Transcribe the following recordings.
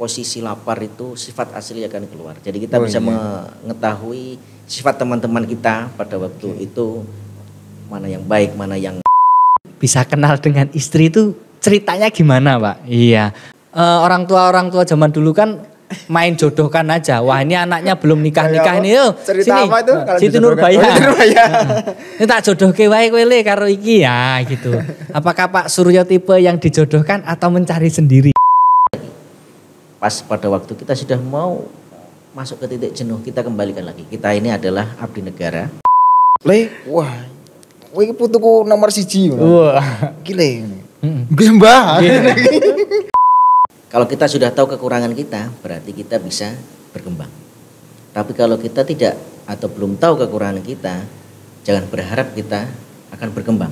posisi lapar itu sifat asli akan keluar. Jadi kita bisa mengetahui sifat teman-teman kita pada waktu itu mana yang baik, mana yang bisa kenal dengan istri itu ceritanya gimana, Pak? Iya. Orang tua zaman dulu kan main jodohkan aja. Wah, ini anaknya belum nikah ini yo. Cerita sini. apa itu? Siti Nurbaya. Ini tak jodohke wae kowe le karo iki ya gitu. Apakah Pak Suryo tipe yang dijodohkan atau mencari sendiri? Pas pada waktu kita sudah mau masuk ke titik jenuh, kita kembalikan lagi. Kita ini adalah abdi negara. Wah. Kowe putuku nomor 1. Wah, gile. Nggih, Mbah. Kalau kita sudah tahu kekurangan kita, berarti kita bisa berkembang. Tapi kalau kita tidak atau belum tahu kekurangan kita, jangan berharap kita akan berkembang.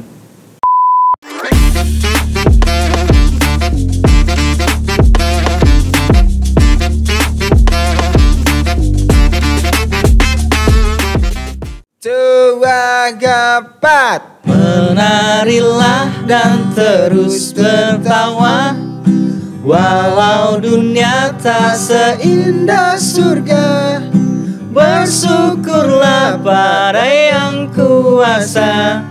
Coba gapat menarilah dan terus tertawa. Walau dunia tak seindah surga, bersyukurlah pada yang kuasa.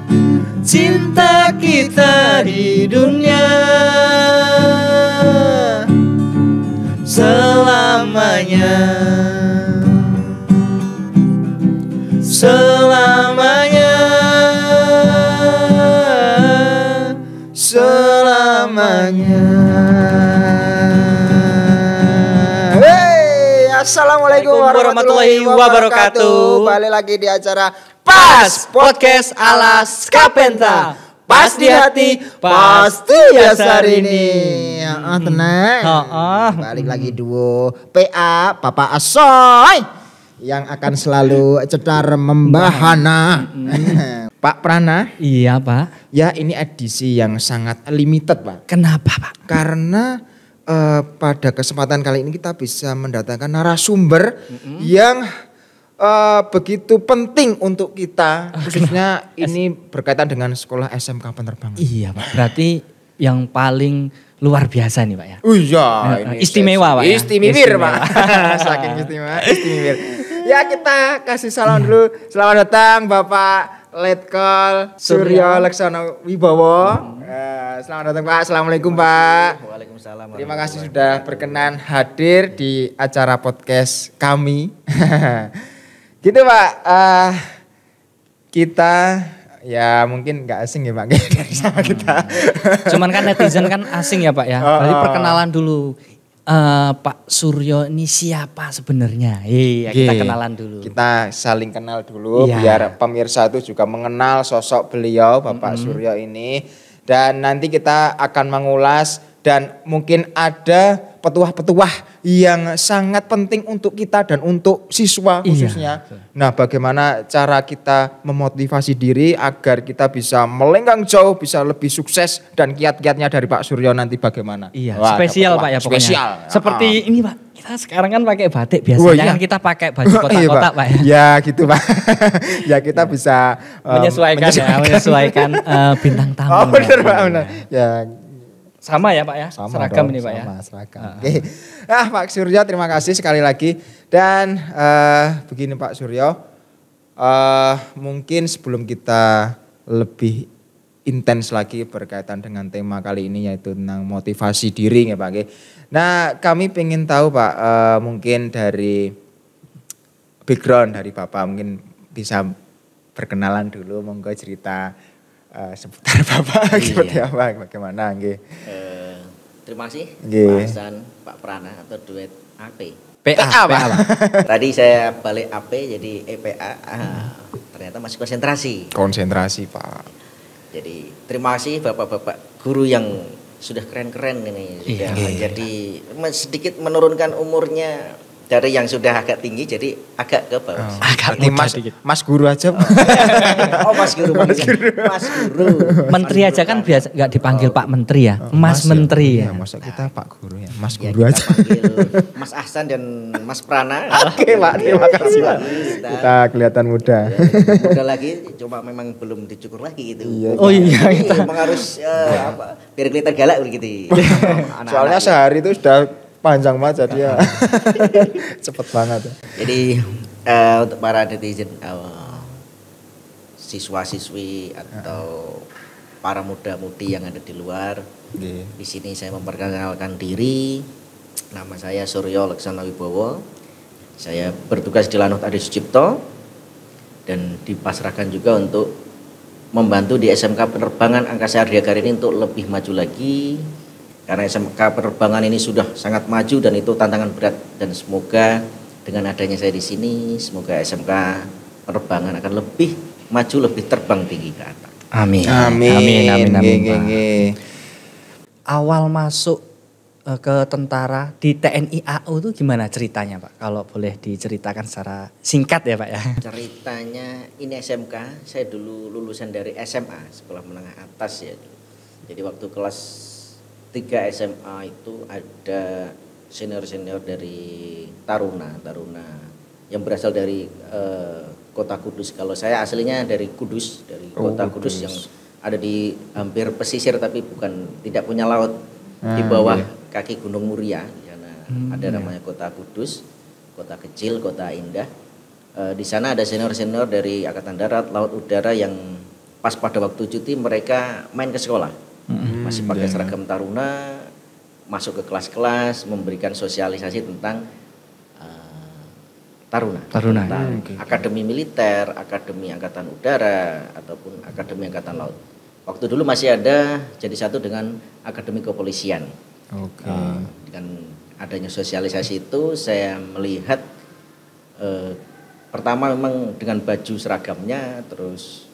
Cinta kita di dunia selamanya, selamanya, selamanya. Assalamualaikum warahmatullahi wabarakatuh. Balik lagi di acara Pas Podcast ala Skapenta. Pas di hati, pasti biasa ini. Tenang. Balik lagi duo PA Papa Asoy yang akan selalu cetar membahana. Pak Prana. Iya, Pak. Ya, ini edisi yang sangat limited, Pak. Kenapa, Pak? Karena pada kesempatan kali ini kita bisa mendatangkan narasumber yang begitu penting untuk kita, khususnya ini berkaitan dengan sekolah SMK Penerbangan. Iya, Pak. Berarti yang paling luar biasa nih, Pak ya. Iya, ini istimewa, Pak. Istimewir, Pak. Saking istimewa, istimewir. Ya, kita kasih salam dulu. Selamat datang Bapak Letkol Suryo Laksono Wibowo. Selamat datang Pak. Assalamualaikum Pak. Waalaikumsalam. Terima kasih sudah berkenan hadir di acara podcast kami. Gitu Pak. Kita ya mungkin nggak asing ya Pak dari sama kita. Cuman kan netizen kan asing ya Pak ya. Berarti perkenalan dulu. Pak Suryo ini siapa sebenarnya? Iya, kita kenalan dulu. Kita saling kenal dulu biar pemirsa itu juga mengenal sosok beliau Bapak Suryo ini. Dan nanti kita akan mengulas dan mungkin ada petuah-petuah yang sangat penting untuk kita dan untuk siswa khususnya. Nah, bagaimana cara kita memotivasi diri agar kita bisa melenggang jauh, bisa lebih sukses dan kiat-kiatnya dari Pak Suryo nanti bagaimana? Iya, spesial Pak ya pokoknya. Spesial. Seperti ini Pak, kita sekarang kan pakai batik biasanya kan kita pakai baju kotak-kotak Pak ya. Ya gitu Pak. Ya kita bisa menyesuaikan bintang tamu. Oh benar Pak, benar. Ya. Sama ya Pak ya, sama seragam dong, ini Pak sama, ya. Seragam. Oke. Nah Pak Suryo terima kasih sekali lagi. Dan begini Pak Suryo, mungkin sebelum kita lebih intens lagi berkaitan dengan tema kali ini yaitu tentang motivasi diri ya Pak. Nah kami pengen tahu Pak, mungkin dari background dari Bapak mungkin bisa perkenalan dulu, monggo cerita seputar Bapak seperti apa, bagaimana nggih. Terima kasih Pak Hasan, Pak Prana atau duet AP. PA Pak. Tadi saya balik AP jadi EPA. Ternyata masih konsentrasi. Konsentrasi Pak. Jadi terima kasih Bapak-bapak guru yang sudah keren-keren ini. Sudah jadi sedikit menurunkan umurnya. Dari yang sudah agak tinggi jadi agak ke bawah. Mas guru aja. Mas guru. Menteri aja kan biasa nggak dipanggil Pak Menteri ya. Mas Menteri ya. Masa kita Pak Guru ya. Mas Guru aja. Panggil Mas Ahsan dan Mas Prana. Oke Pak, terima kasih Pak. Kita kelihatan muda. Muda lagi, cuma memang belum dicukur lagi gitu. Oh iya. Memang harus biar kelihatan galak begitu. Soalnya sehari itu sudah panjang banget jadi ya. Cepet banget. Jadi untuk para netizen, siswa-siswi atau para muda-mudi yang ada di luar, di sini saya memperkenalkan diri. Nama saya Suryo Laksana Wibowo. Saya bertugas di Lanut Adi Sucipto dan dipasrahkan juga untuk membantu di SMK Penerbangan Angkasa Ardhya ini untuk lebih maju lagi. Karena SMK Penerbangan ini sudah sangat maju dan itu tantangan berat, dan semoga dengan adanya saya di sini, semoga SMK Penerbangan akan lebih maju, lebih terbang tinggi ke atas. Amin. Amin. Awal masuk ke tentara di TNI AU itu gimana ceritanya Pak? Kalau boleh diceritakan secara singkat ya Pak ya. Ceritanya ini SMK, saya dulu lulusan dari SMA, sekolah menengah atas ya. Jadi waktu kelas 3 SMA itu ada senior-senior dari Taruna yang berasal dari Kota Kudus. Kalau saya aslinya dari Kudus, dari Kota Kudus yang ada di hampir pesisir tapi tidak punya laut, di bawah kaki Gunung Muria, di sana ada namanya Kota Kudus, kota kecil, kota indah. Di sana ada senior-senior dari Angkatan Darat, Laut, Udara yang pas pada waktu cuti mereka main ke sekolah, masih pakai seragam Taruna, masuk ke kelas-kelas, memberikan sosialisasi tentang Taruna, tentang akademi militer, akademi Angkatan Udara, ataupun akademi Angkatan Laut. Waktu dulu masih ada jadi satu dengan akademi kepolisian. Dengan adanya sosialisasi itu saya melihat pertama memang dengan baju seragamnya, terus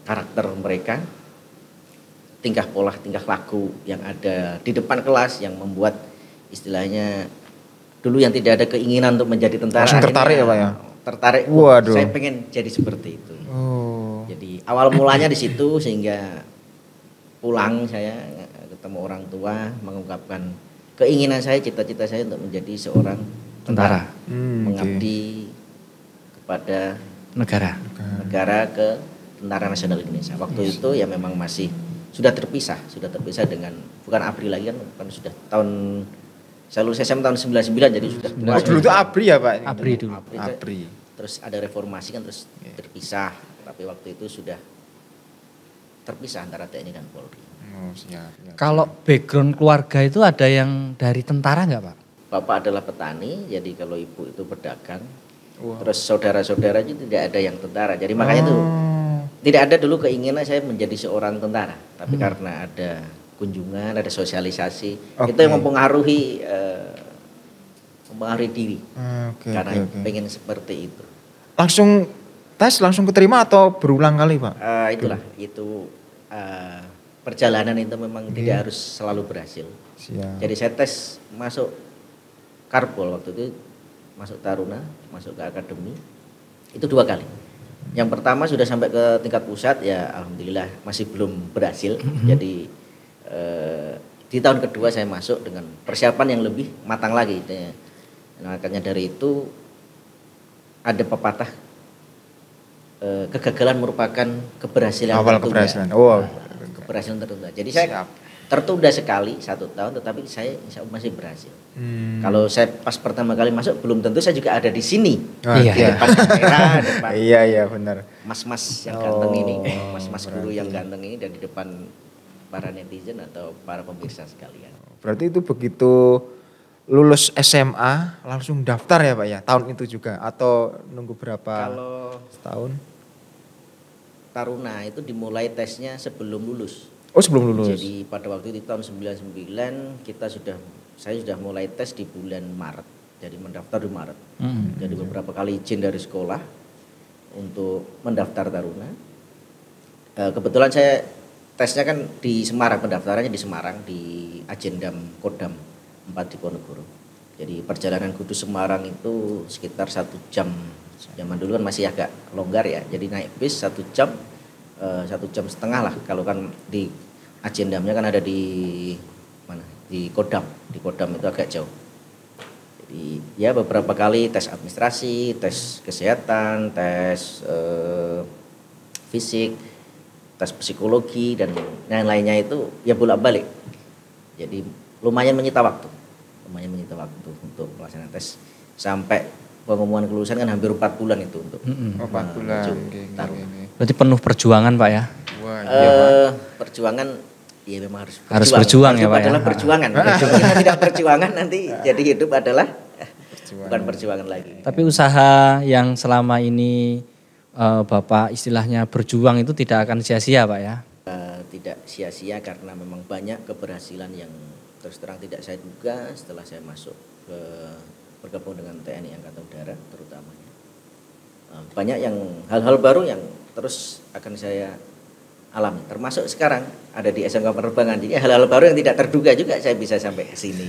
karakter mereka, tingkah pola, tingkah laku yang ada di depan kelas yang membuat istilahnya dulu yang tidak ada keinginan untuk menjadi tentara. Langsung tertarik ya Pak ya? Tertarik. Waduh. Saya pengen jadi seperti itu. Jadi awal mulanya di situ, sehingga pulang saya ketemu orang tua mengungkapkan keinginan saya, cita-cita saya untuk menjadi seorang tentara. Mengabdi kepada negara ke Tentara Nasional Indonesia. Waktu itu ya memang masih sudah terpisah dengan, bukan ABRI lagi kan sudah tahun, saya lulus SMA tahun 99 jadi sudah tua. Dulu itu ABRI ya Pak? ABRI dulu. ABRI. Terus ada reformasi kan, terus terpisah. Tapi waktu itu sudah terpisah antara TNI dan Polri. Siap. Kalau background keluarga itu ada yang dari tentara nggak Pak? Bapak adalah petani, jadi kalau ibu itu pedagang. Terus saudara-saudara itu tidak ada yang tentara. Jadi makanya itu tidak ada dulu keinginan saya menjadi seorang tentara. Tapi karena ada kunjungan, ada sosialisasi, itu yang mempengaruhi diri. Karena pengen seperti itu. Langsung tes, langsung keterima atau berulang kali Pak? Itu perjalanan itu memang tidak harus selalu berhasil. Siap. Jadi saya tes masuk Karpol waktu itu, masuk Taruna, masuk ke akademi, itu 2 kali. Yang pertama sudah sampai ke tingkat pusat, ya alhamdulillah masih belum berhasil. Jadi di tahun kedua saya masuk dengan persiapan yang lebih matang lagi. Nah, makanya dari itu ada pepatah, kegagalan merupakan keberhasilan awal tertunda. Keberhasilan. Keberhasilan tertunda. Jadi saya tertunda sekali 1 tahun, tetapi saya insya Allah masih berhasil. Kalau saya pas pertama kali masuk belum tentu saya juga ada di sini. Di depan kamera, depan benar. mas-mas yang ganteng ini, mas-mas guru yang ganteng ini, dan di depan para netizen atau para pemirsa sekalian. Berarti itu begitu lulus SMA langsung daftar ya Pak ya, tahun itu juga atau nunggu berapa? Kalau setahun? Taruna itu dimulai tesnya sebelum lulus. Oh, sebelum lulus. Jadi pada waktu itu tahun 99 saya sudah mulai tes di bulan Maret. Jadi mendaftar di Maret. Jadi beberapa kali izin dari sekolah untuk mendaftar Taruna. Kebetulan saya tesnya kan di Semarang, pendaftarannya di Semarang, di Ajendam Kodam 4 di Ponorogo. Jadi perjalanan Kudus Semarang itu sekitar 1 jam. Zaman dulu kan masih agak longgar ya. Jadi naik bis 1 jam, 1,5 jam lah. Kalau kan di Ajendamnya kan ada di mana? Di Kodam. Di Kodam itu agak jauh. Jadi ya beberapa kali tes administrasi, tes kesehatan, tes fisik, tes psikologi dan lain-lainnya itu ya bolak-balik. Jadi lumayan menyita waktu untuk pelaksanaan tes sampai pengumuman kelulusan kan hampir 4 bulan itu untuk 4 bulan. Berarti penuh perjuangan Pak ya? Wah, iya, Pak. Perjuangan ya memang harus berjuang ya Pak ya. Adalah perjuangan. Kita tidak perjuangan nanti jadi hidup adalah bukan perjuangan lagi. Tapi usaha yang selama ini Bapak istilahnya berjuang itu tidak akan sia-sia Pak ya? Tidak sia-sia karena memang banyak keberhasilan yang terus terang tidak saya duga setelah saya masuk ke bergabung dengan TNI Angkatan Udara terutamanya. Banyak yang hal-hal baru yang terus akan saya alami, termasuk sekarang ada di SMK Penerbangan. Jadi hal-hal baru yang tidak terduga juga saya bisa sampai ke sini.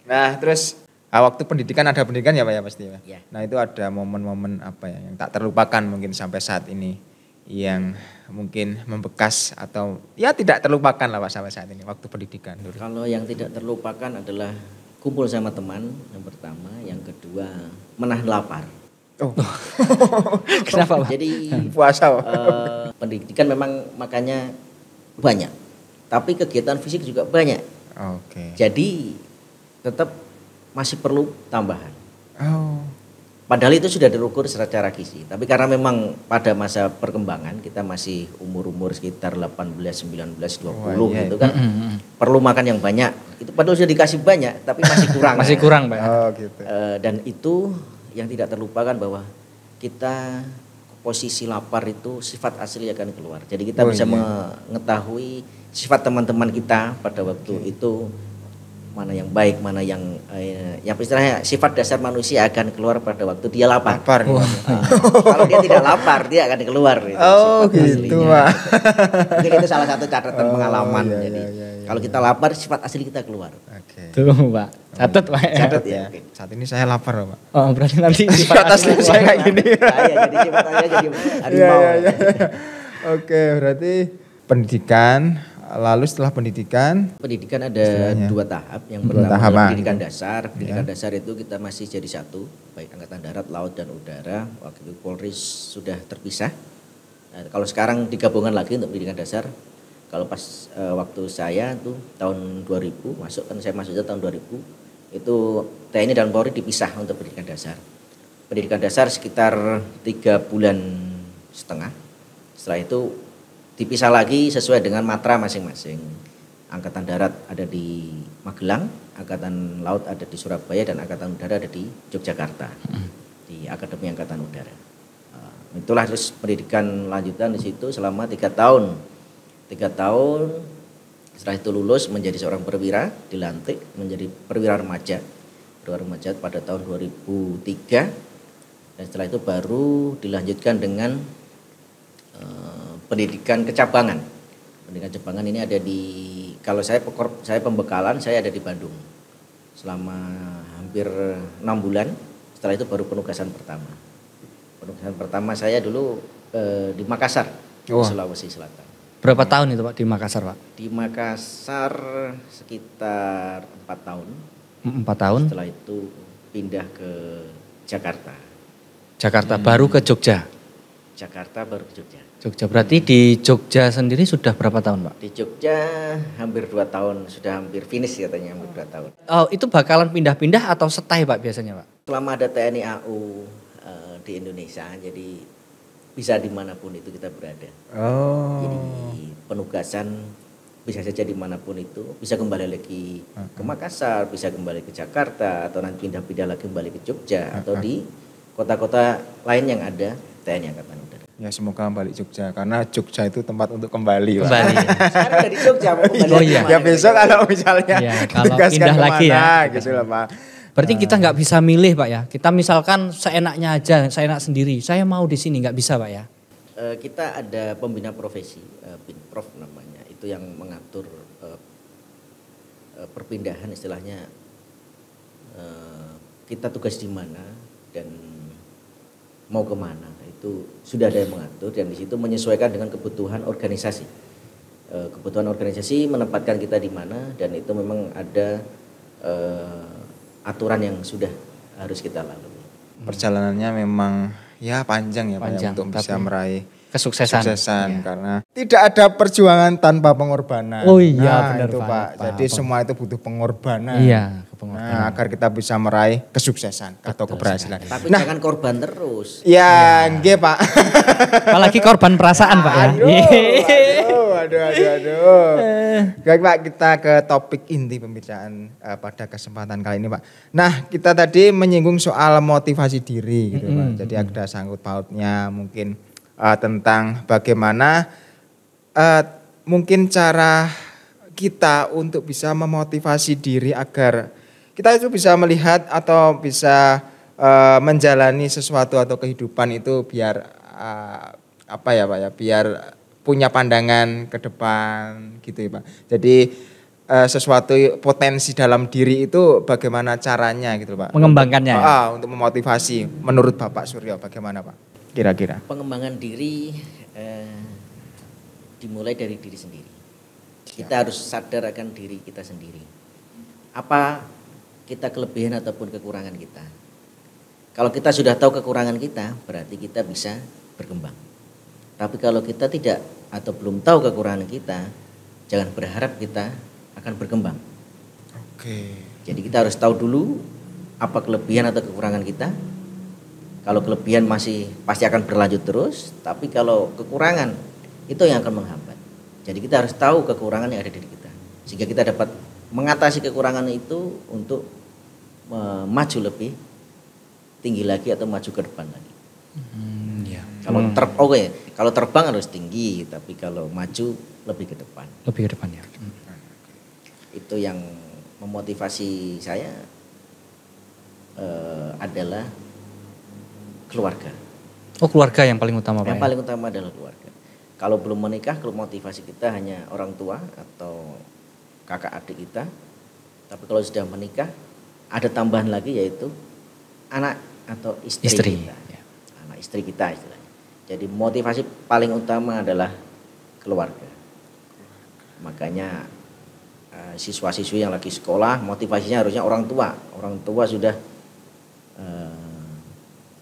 Nah, terus waktu pendidikan ada pendidikan ya Pak ya pasti ya. Ya. Nah, itu ada momen-momen apa ya yang tak terlupakan mungkin sampai saat ini yang mungkin membekas atau ya tidak terlupakan lah Pak sampai saat ini waktu pendidikan dulu. Kalau yang tidak terlupakan adalah kumpul sama teman yang pertama, yang kedua menahan lapar. Oh. Kenapa Pak? Jadi Puasa. pendidikan memang makanya banyak, tapi kegiatan fisik juga banyak. Oke. Jadi tetap masih perlu tambahan. Oh. Padahal itu sudah diukur secara gizi, tapi karena memang pada masa perkembangan kita masih umur-umur sekitar 18, 19, 20 iya. gitu kan. Perlu makan yang banyak. Itu padahal sudah dikasih banyak tapi masih kurang. Masih kurang Pak. Oh gitu. Dan itu yang tidak terlupakan bahwa kita posisi lapar itu sifat asli akan keluar. Jadi kita bisa mengetahui sifat teman-teman kita pada waktu itu mana yang baik, mana yang istilahnya sifat dasar manusia akan keluar pada waktu dia lapar. Kalau dia tidak lapar, dia akan keluar. Gitu, oh gitu Pak. Mungkin itu salah satu catatan pengalaman. Iya, Jadi iya. kalau kita lapar, sifat asli kita keluar. Oke. Tuh Pak, catat Pak. Catat ya. Oke. Saat ini saya lapar Pak. Oh berarti nanti Sifat asli saya kayak gini. Iya, jadi sifat asli jadi harimau. Iya. Oke, berarti pendidikan. Lalu setelah pendidikan ada 2 tahap. Yang Dua pertama tahapan. adalah pendidikan dasar. Pendidikan dasar itu kita masih jadi satu, baik Angkatan Darat, Laut dan Udara. Waktu itu Polri sudah terpisah. Nah, kalau sekarang digabungkan lagi untuk pendidikan dasar. Kalau pas waktu saya tuh tahun 2000 saya masuknya tahun 2000 itu TNI dan Polri dipisah untuk pendidikan dasar. Pendidikan dasar sekitar 3,5 bulan. Setelah itu dipisah lagi sesuai dengan matra masing-masing. Angkatan Darat ada di Magelang, Angkatan Laut ada di Surabaya, dan Angkatan Udara ada di Yogyakarta, di Akademi Angkatan Udara. Itulah terus pendidikan lanjutan di situ selama 3 tahun. 3 tahun, setelah itu lulus menjadi seorang perwira, dilantik menjadi perwira remaja pada tahun 2003, dan setelah itu baru dilanjutkan dengan pendidikan kecabangan. Pendidikan kecabangan ini ada di, kalau saya pembekalan saya ada di Bandung selama hampir 6 bulan. Setelah itu baru penugasan pertama. Penugasan pertama saya dulu di Makassar, Sulawesi Selatan. Berapa tahun itu Pak di Makassar Pak? Di Makassar sekitar 4 tahun. 4 tahun. Setelah itu pindah ke Jakarta. Baru ke Jogja. Jakarta baru ke Jogja. Jogja berarti di Jogja sendiri sudah berapa tahun Pak? Di Jogja hampir 2 tahun, sudah hampir finish katanya, hampir 2 tahun. Oh itu bakalan pindah-pindah atau stay Pak biasanya Pak? Selama ada TNI AU di Indonesia, jadi bisa dimanapun itu kita berada. Oh. Jadi penugasan bisa saja dimanapun itu, bisa kembali lagi ke Makassar, bisa kembali ke Jakarta, atau nanti pindah-pindah lagi kembali ke Jogja, atau di kota-kota lain yang ada TNI Angkatan Udara. Ya semoga balik Jogja karena Jogja itu tempat untuk kembali. Kembali. Sekarang dari Jogja mau kembali. Oh iya. Ya besok kalau misalnya kalau ditugaskan pindah lagi ya. gitu lah Pak. Berarti kita nggak bisa milih Pak ya. Kita misalkan seenaknya aja, seenak sendiri. Saya mau di sini nggak bisa Pak ya. Kita ada pembina profesi, Binprof namanya. Itu yang mengatur perpindahan istilahnya. Kita tugas di mana dan mau kemana. Itu sudah ada yang mengatur, dan di situ menyesuaikan dengan kebutuhan organisasi. Kebutuhan organisasi menempatkan kita di mana, dan itu memang ada aturan yang sudah harus kita lalui. Perjalanannya memang ya panjang ya Pak ya, untuk bisa meraih. kesuksesan. Kesuksesan karena tidak ada perjuangan tanpa pengorbanan. Oh iya, benar itu Pak. Jadi semua itu butuh pengorbanan. Iya, pengorbanan. Nah, agar kita bisa meraih kesuksesan atau keberhasilan. Tapi jangan korban terus. Ya, nggih Pak. Apalagi korban perasaan Pak ya. Aduh. Baik Pak, kita ke topik inti pembicaraan pada kesempatan kali ini Pak. Nah, kita tadi menyinggung soal motivasi diri gitu Pak. Jadi ada sangkut pautnya mungkin tentang bagaimana mungkin cara kita untuk bisa memotivasi diri agar kita itu bisa melihat atau bisa menjalani sesuatu atau kehidupan itu biar apa ya Pak ya, biar punya pandangan ke depan gitu ya Pak. Jadi sesuatu potensi dalam diri itu bagaimana caranya gitu Pak. Mengembangkannya. Untuk memotivasi menurut Bapak Suryo bagaimana Pak? Kira-kira. Pengembangan diri dimulai dari diri sendiri. Kita harus sadar akan diri kita sendiri. Apa kita kelebihan ataupun kekurangan kita. Kalau kita sudah tahu kekurangan kita, berarti kita bisa berkembang. Tapi kalau kita tidak atau belum tahu kekurangan kita, jangan berharap kita akan berkembang. Oke. Jadi kita harus tahu dulu apa kelebihan atau kekurangan kita. Kalau kelebihan masih pasti akan berlanjut terus, tapi kalau kekurangan itu yang akan menghambat. Jadi kita harus tahu kekurangan yang ada di diri kita, sehingga kita dapat mengatasi kekurangan itu untuk maju lebih tinggi lagi atau maju ke depan lagi. Kalau terbang harus tinggi, tapi kalau maju lebih ke depan. Lebih ke depan ya. Itu yang memotivasi saya adalah keluarga. Oh, keluarga yang paling utama Pak. Yang paling utama adalah keluarga. Kalau belum menikah, kalau motivasi kita hanya orang tua atau kakak adik kita. Tapi kalau sudah menikah, ada tambahan lagi yaitu anak atau istri kita. Ya. Anak istri kita istilahnya. Jadi motivasi paling utama adalah keluarga. Makanya siswa-siswi yang lagi sekolah, motivasinya harusnya orang tua. Orang tua sudah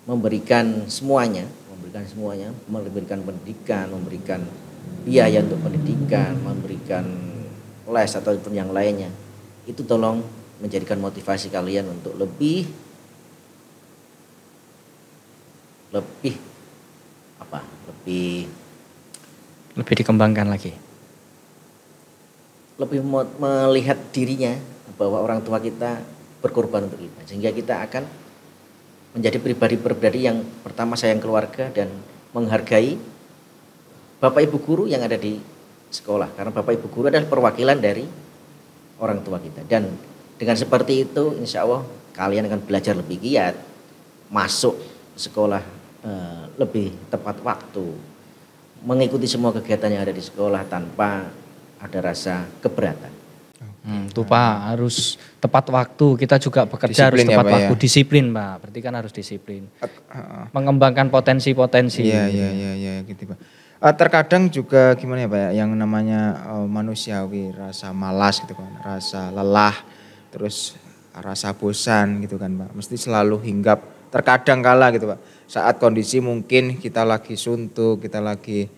memberikan semuanya, memberikan pendidikan, memberikan biaya untuk pendidikan, memberikan les ataupun yang lainnya. Itu tolong menjadikan motivasi kalian untuk lebih dikembangkan lagi. Lebih melihat dirinya bahwa orang tua kita berkorban untuk kita, sehingga kita akan menjadi pribadi-pribadi yang pertama sayang keluarga dan menghargai Bapak Ibu guru yang ada di sekolah, karena Bapak Ibu guru adalah perwakilan dari orang tua kita. Dan dengan seperti itu insya Allah kalian akan belajar lebih giat, masuk sekolah lebih tepat waktu, mengikuti semua kegiatan yang ada di sekolah tanpa ada rasa keberatan. Tuh Pak, harus tepat waktu. Kita juga bekerja disiplin harus tepat waktu. Ya? Disiplin Pak, berarti kan harus disiplin. Mengembangkan potensi-potensi. Iya gitu Pak. Terkadang juga gimana ya Pak ya, yang namanya manusiawi, rasa malas gitu kan, rasa lelah, terus rasa bosan gitu kan Pak. Mesti selalu hinggap, terkadang kala gitu Pak. Saat kondisi mungkin kita lagi suntuk, kita lagi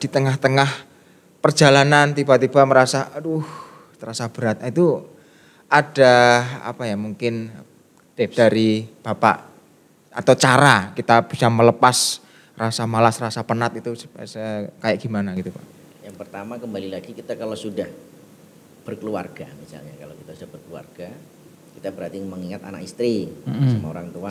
di tengah-tengah perjalanan tiba-tiba merasa aduh terasa berat. Itu ada apa ya mungkin tips dari Bapak atau cara kita bisa melepas rasa malas, rasa penat itu kayak gimana gitu Pak? Yang pertama kembali lagi kita kalau sudah berkeluarga misalnya, kalau kita sudah berkeluarga kita berarti mengingat anak istri sama orang tua.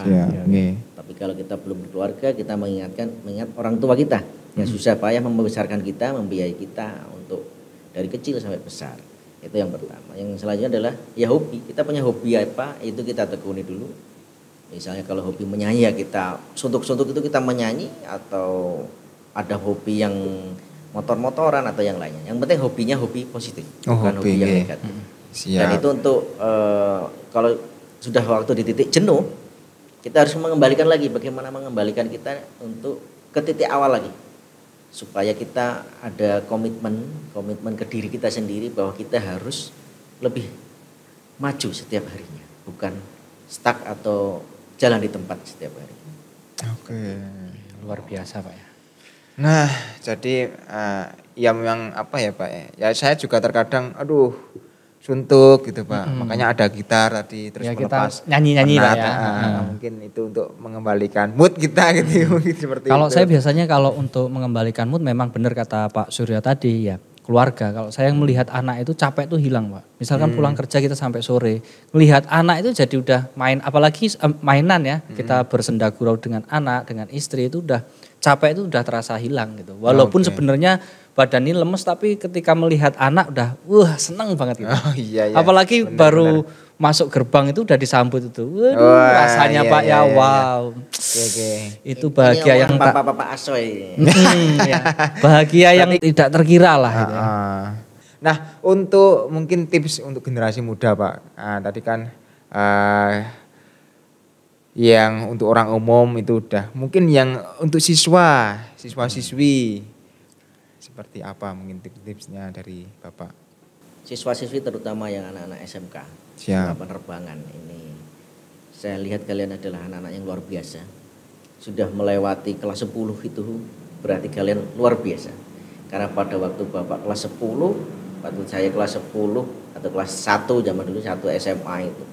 Tapi kalau kita belum berkeluarga kita mengingat orang tua kita yang susah payah membesarkan kita, membiayai kita untuk dari kecil sampai besar. Itu yang pertama. Yang selanjutnya adalah ya hobi. Kita punya hobi apa, itu kita tekuni dulu. Misalnya kalau hobi menyanyi ya kita suntuk-suntuk itu kita menyanyi, atau ada hobi yang motor-motoran atau yang lainnya. Yang penting hobinya hobi positif, bukan hobi yang negatif. Dan itu untuk kalau sudah waktu di titik jenuh, kita harus mengembalikan lagi, bagaimana mengembalikan kita untuk ke titik awal lagi. Supaya kita ada komitmen ke diri kita sendiri bahwa kita harus lebih maju setiap harinya, bukan stuck atau jalan di tempat setiap hari. Oke, luar biasa Pak ya. Nah, jadi ya memang apa ya Pak ya. Ya saya juga terkadang aduh suntuk gitu Pak. Makanya ada gitar tadi terus Ya, kita melepas nyanyi-nyanyi Pak penat, ya. mungkin itu untuk mengembalikan mood kita gitu mungkin seperti Kalau itu. saya biasanya kalau untuk mengembalikan mood memang benar kata Pak Surya tadi ya, keluarga. Kalau saya melihat anak itu capek tuh hilang Pak. Misalkan pulang kerja kita sampai sore, melihat anak itu jadi udah main, apalagi mainan ya, kita bersenda gurau dengan anak, dengan istri itu udah capek itu udah terasa hilang gitu. Walaupun Oke. sebenarnya badan ini lemes tapi ketika melihat anak udah wah seneng banget gitu. Oh iya ya. Apalagi Benar, baru benar. masuk gerbang itu udah disambut itu. Waduh, Wah, rasanya iya, Pak iya, ya iya. wow. Oke. Itu bahagia yang tak Bapak-bapak asoy. Ya, bahagia yang tidak terkira lah gitu ya. Nah, untuk mungkin tips untuk generasi muda, Pak. Tadi kan yang untuk orang umum itu udah. Mungkin yang untuk siswa-siswi seperti apa mungkin tips-tipsnya dari Bapak? Siswa-siswi terutama yang anak-anak SMK, Siap. penerbangan ini. Saya lihat kalian adalah anak-anak yang luar biasa. Sudah melewati kelas 10 itu berarti kalian luar biasa. Karena pada waktu Bapak kelas 10, waktu saya kelas 10 atau kelas 1 zaman dulu 1 SMA itu.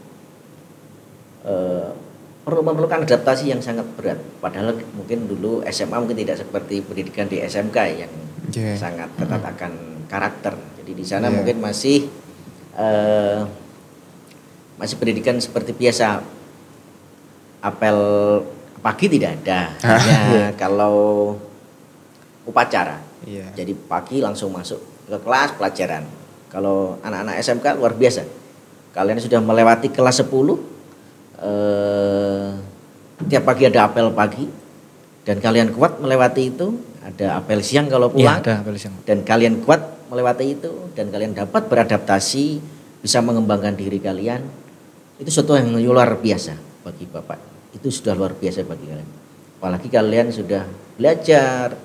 Perlu memerlukan adaptasi yang sangat berat. Padahal mungkin dulu SMA mungkin tidak seperti pendidikan di SMK yang sangat ketat akan karakter. Jadi di sana mungkin masih pendidikan seperti biasa. Apel pagi tidak ada. Hanya kalau upacara. Jadi pagi langsung masuk ke kelas pelajaran. Kalau anak-anak SMK luar biasa. Kalian sudah melewati kelas 10. Tiap pagi ada apel pagi dan kalian kuat melewati itu, ada apel siang kalau pulang, Iya, ada apel siang. dan kalian kuat melewati itu dan kalian dapat beradaptasi, bisa mengembangkan diri kalian, itu sesuatu yang luar biasa bagi Bapak. Itu sudah luar biasa bagi kalian. Apalagi kalian sudah belajar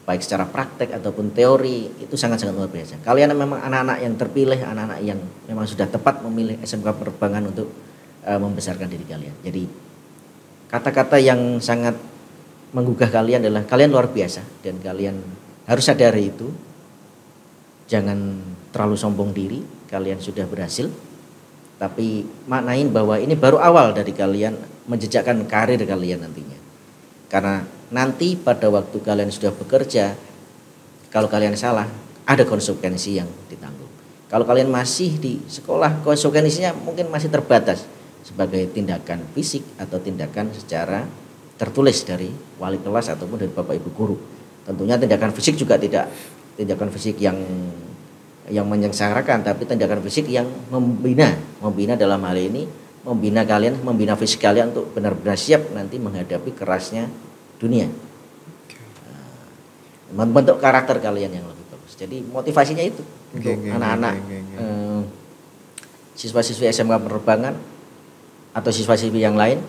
baik secara praktek ataupun teori, itu sangat-sangat luar biasa. Kalian memang anak-anak yang terpilih, anak-anak yang memang sudah tepat memilih SMK Penerbangan untuk membesarkan diri kalian. Jadi kata-kata yang sangat menggugah kalian adalah kalian luar biasa dan kalian harus sadari itu. Jangan terlalu sombong diri, kalian sudah berhasil. Tapi maknain bahwa ini baru awal dari kalian menjejakkan karir kalian nantinya. Karena nanti pada waktu kalian sudah bekerja, kalau kalian salah, ada konsekuensi yang ditanggung. Kalau kalian masih di sekolah, konsekuensinya mungkin masih terbatas sebagai tindakan fisik atau tindakan secara tertulis dari wali kelas ataupun dari Bapak Ibu guru. Tentunya tindakan fisik juga tidak tindakan fisik yang menyengsarakan, tapi tindakan fisik yang membina dalam hal ini, membina fisik kalian untuk benar-benar siap nanti menghadapi kerasnya dunia. Membentuk karakter kalian yang lebih bagus. Jadi motivasinya itu untuk anak-anak siswa-siswi SMK Penerbangan atau siswa-siswi yang lain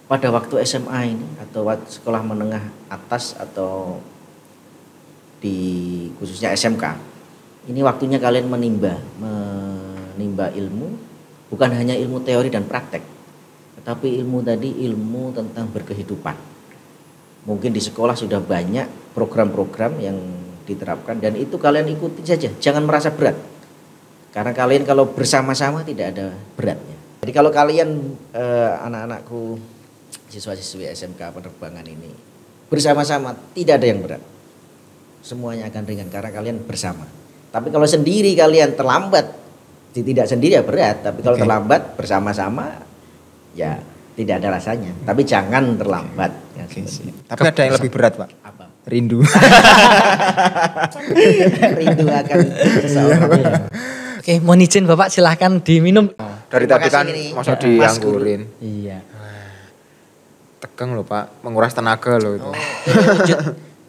pada waktu SMA ini atau sekolah menengah atas atau di khususnya SMK, ini waktunya kalian menimba ilmu, bukan hanya ilmu teori dan praktek, tetapi ilmu tentang berkehidupan. Mungkin di sekolah sudah banyak program-program yang diterapkan dan itu kalian ikuti saja, jangan merasa berat. Karena kalian kalau bersama-sama tidak ada beratnya. Jadi kalau kalian anak-anakku siswa-siswi SMK Penerbangan ini bersama-sama tidak ada yang berat. Semuanya akan ringan karena kalian bersama. Tapi kalau sendiri kalian terlambat, tidak sendiri ya berat. Tapi kalau terlambat bersama-sama ya tidak ada rasanya. Tapi jangan terlambat. Ya, tapi ada yang lebih berat Pak. Apa? Rindu. Rindu akan seseorang. Oke, mohon izin Bapak silahkan diminum. Dari Terima tadi kasih kan ini, masa Mas dianggurin. Iya. Tegang loh Pak, menguras tenaga loh itu.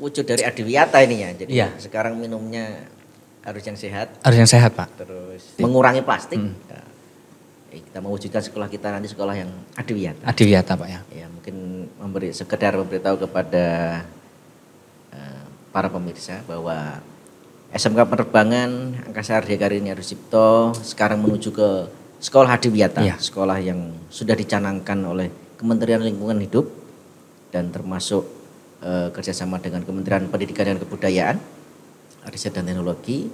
Wujud dari adiwiyata ini ya. Jadi Iya. sekarang minumnya harus yang sehat. Harus yang sehat Pak. Terus mengurangi plastik. Ya, kita mewujudkan sekolah kita nanti sekolah yang adiwiyata. Adiwiyata Pak ya. Ya mungkin sekedar memberitahu kepada para pemirsa bahwa SMK Penerbangan Angkasa Ardhya Karini Arusipto sekarang menuju ke sekolah adiwiyata, sekolah yang sudah dicanangkan oleh Kementerian Lingkungan Hidup dan termasuk kerjasama dengan Kementerian Pendidikan dan Kebudayaan, Riset dan Teknologi.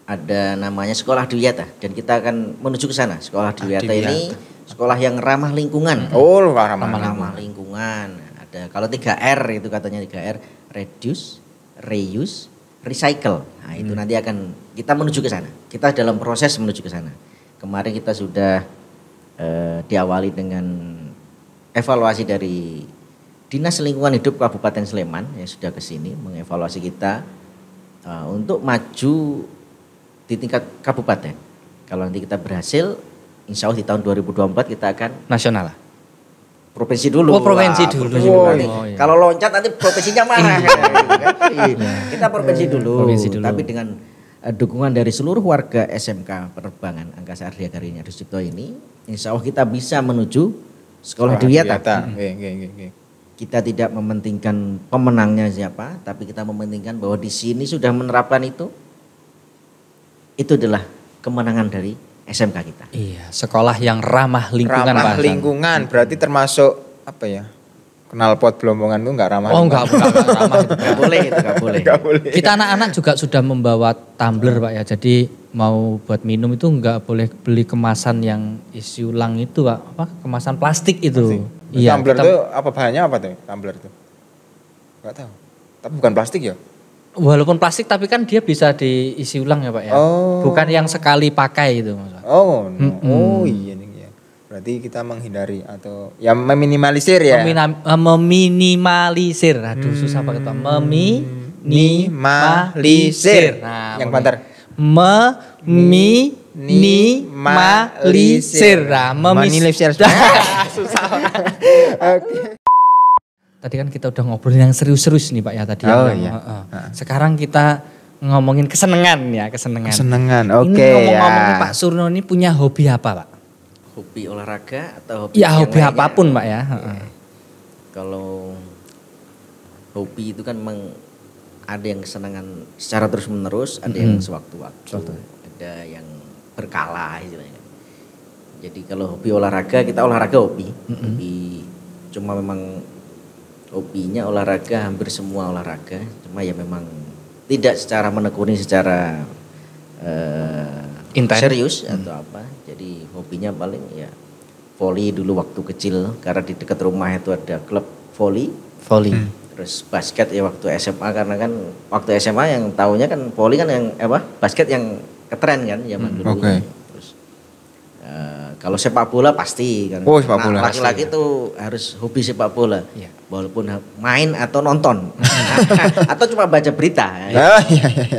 Ada namanya Sekolah Dwiata dan kita akan menuju ke sana. Sekolah Dwiata ini sekolah yang ramah lingkungan. Oh, ramah lingkungan. Ada kalau 3R itu katanya 3R, reduce, reuse, recycle. Nah, itu nanti akan kita menuju ke sana. Kita dalam proses menuju ke sana. Kemarin kita sudah diawali dengan evaluasi dari Dinas Lingkungan Hidup Kabupaten Sleman yang sudah ke sini mengevaluasi kita untuk maju di tingkat kabupaten. Kalau nanti kita berhasil, insya Allah di tahun 2024 kita akan nasional lah. Provinsi dulu. Oh, provinsi dulu. Nanti. Iya. Kalau loncat nanti provinsinya marah. Kita provinsi dulu. Tapi dengan dukungan dari seluruh warga SMK Penerbangan Angkasa Adi Agarini Adi Sucipto ini, insya Allah kita bisa menuju Sekolah Dwiata. Kita tidak mementingkan pemenangnya siapa, tapi kita mementingkan bahwa di sini sudah menerapkan itu adalah kemenangan dari SMK kita. Iya, sekolah yang ramah lingkungan. Ramah lingkungan berarti termasuk apa ya? Knalpot Blombongan itu enggak ramah. Oh, enggak ramah itu. Enggak boleh itu, enggak boleh. Kita anak-anak juga sudah membawa tumbler, Pak ya. Jadi mau buat minum itu enggak boleh beli kemasan yang isi ulang itu, Pak. Apa? Kemasan plastik itu. Iya. Tumbler itu apa bahannya apa tuh? Tumbler itu? Enggak tahu. Tapi bukan plastik ya? Walaupun plastik tapi kan dia bisa diisi ulang ya Pak ya. Oh. Bukan yang sekali pakai itu Mas. Oh, no. Oh iya nih ya. Berarti kita menghindari atau ya meminimalisir ya. Meminimalisir. Aduh susah pakai itu. Meminimalisir. Nah, yang banter. Meminimalisir. Nah, meminimalisir. Susah. Oke. Tadi kan kita udah ngobrolin yang serius-serius nih Pak ya tadi. Oh iya. Sekarang kita ngomongin kesenangan ya, kesenangan. Kesenangan, oke ini ngomong-ngomongin Pak Surno ini punya hobi apa Pak? Hobi olahraga atau hobi ya yang hobi lainnya? Apapun Pak ya. Kalau hobi itu kan memang ada yang kesenangan secara terus menerus, ada yang sewaktu-waktu, ada yang berkala istilahnya. Jadi kalau hobi olahraga, kita olahraga hobi. Hobi cuma memang hobinya olahraga, hampir semua olahraga, cuma ya memang tidak secara menekuni secara serius atau apa. Jadi hobinya paling ya voli dulu waktu kecil, karena di dekat rumah itu ada klub voli. Terus basket ya waktu SMA, karena kan waktu SMA yang tahunya kan voli kan yang basket yang ketren kan zaman dulu. Terus kalau sepak bola pasti kan. Sepak bola. Laki-laki itu harus hobi sepak bola. Iya. Walaupun main atau nonton. Atau cuma baca berita.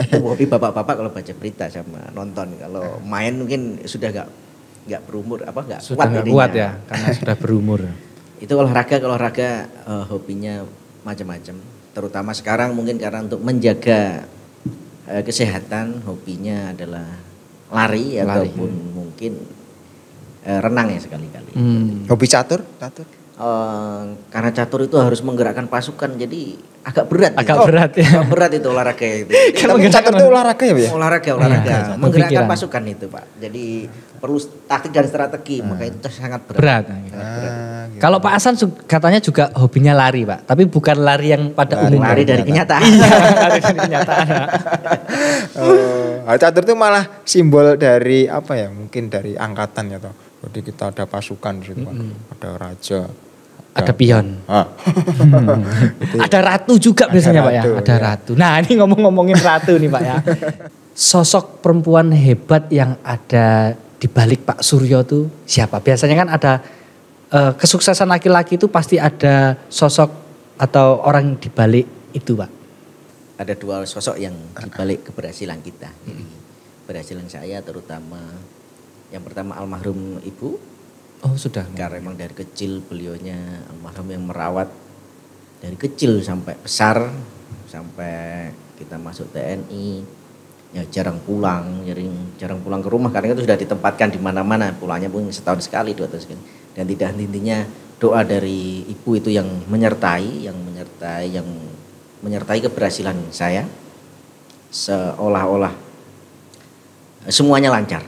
Itu hobi bapak-bapak kalau baca berita sama nonton. Kalau main mungkin sudah enggak berumur enggak kuat ya karena sudah berumur. Itu olahraga hobinya macam-macam. Terutama sekarang mungkin karena untuk menjaga kesehatan, hobinya adalah lari. Ataupun mungkin renang ya sekali-kali. Hobi catur? Karena catur itu harus menggerakkan pasukan, jadi agak berat. Berat ya. Agak berat itu olahraga itu. Tapi catur itu olahraga ya Pak? Olahraga. Ya, menggerakkan pasukan itu Pak. Jadi perlu taktik dan strategi, maka itu sangat berat. Gitu. Kalau Pak Hasan katanya juga hobinya lari Pak, tapi bukan lari yang pada umumnya. Lari dari kenyataan. Lari dari kenyataan. Catur itu malah simbol dari apa ya? Mungkin dari angkatan ya toh. Jadi kita ada pasukan di situ Pak. Ada raja. Ada pion. Ada ratu juga biasanya Pak ya. Ada ratu. Nah ini ngomongin ratu nih Pak ya. Sosok perempuan hebat yang ada di balik Pak Suryo itu siapa? Biasanya kan ada kesuksesan laki-laki itu pasti ada sosok atau orang di balik itu Pak. Ada dua sosok yang di balik keberhasilan kita. Jadi keberhasilan saya terutama yang pertama almarhum ibu. Oh sudah. Karena memang dari kecil beliaunya almarhum yang merawat dari kecil sampai besar, sampai kita masuk TNI, ya jarang pulang ke rumah karena itu sudah ditempatkan di mana-mana, pulangnya pun setahun sekali, 2 tahun sekali. Dan tidak henti-hentinya doa dari ibu itu yang menyertai keberhasilan saya, seolah-olah semuanya lancar,